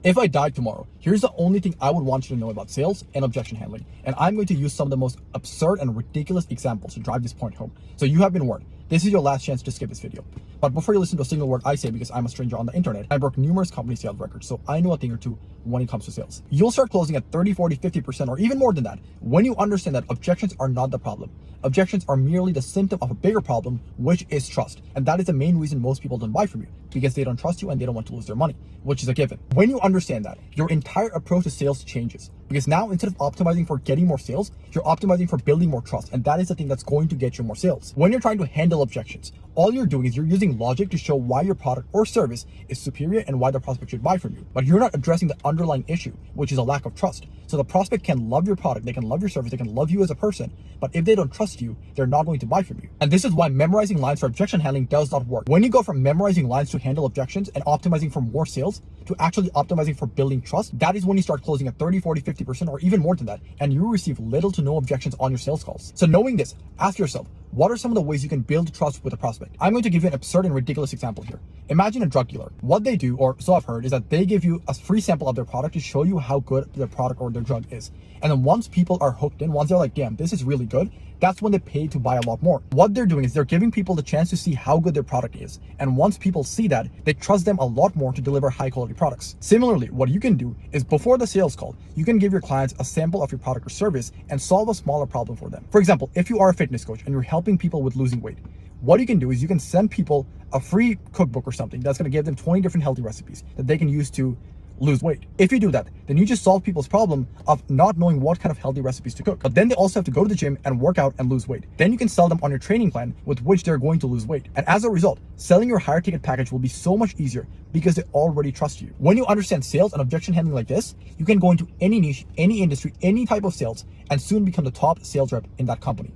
If I died tomorrow, here's the only thing I would want you to know about sales and objection handling. And I'm going to use some of the most absurd and ridiculous examples to drive this point home. So you have been warned. This is your last chance to skip this video. But before you listen to a single word I say, because I'm a stranger on the internet, I broke numerous company sales records, so I know a thing or two when it comes to sales. You'll start closing at 30, 40, 50%, or even more than that when you understand that objections are not the problem. Objections are merely the symptom of a bigger problem, which is trust. And that is the main reason most people don't buy from you, because they don't trust you and they don't want to lose their money, which is a given. When you understand that, your entire approach to sales changes. Because now, instead of optimizing for getting more sales, you're optimizing for building more trust. And that is the thing that's going to get you more sales. When you're trying to handle objections, all you're doing is you're using logic to show why your product or service is superior and why the prospect should buy from you. But you're not addressing the underlying issue, which is a lack of trust. So the prospect can love your product, they can love your service, they can love you as a person, but if they don't trust you, they're not going to buy from you. And this is why memorizing lines for objection handling does not work. When you go from memorizing lines to handle objections and optimizing for more sales to actually optimizing for building trust, that is when you start closing at 30, 40, 50%, or even more than that, and you receive little to no objections on your sales calls. So knowing this, ask yourself, what are some of the ways you can build trust with a prospect? I'm going to give you an absurd and ridiculous example here. Imagine a drug dealer. What they do, or so I've heard, is that they give you a free sample of their product to show you how good their product or their drug is. And then once people are hooked in, once they're like, damn, this is really good, that's when they pay to buy a lot more. What they're doing is they're giving people the chance to see how good their product is. And once people see that, they trust them a lot more to deliver high quality products. Similarly, what you can do is before the sales call, you can give your clients a sample of your product or service and solve a smaller problem for them. For example, if you are a fitness coach and you're helping people with losing weight, what you can do is you can send people a free cookbook or something that's going to give them 20 different healthy recipes that they can use to lose weight. If you do that, then you just solve people's problem of not knowing what kind of healthy recipes to cook. But then they also have to go to the gym and work out and lose weight. Then you can sell them on your training plan with which they're going to lose weight. And as a result, selling your higher ticket package will be so much easier because they already trust you. When you understand sales and objection handling like this, you can go into any niche, any industry, any type of sales, and soon become the top sales rep in that company.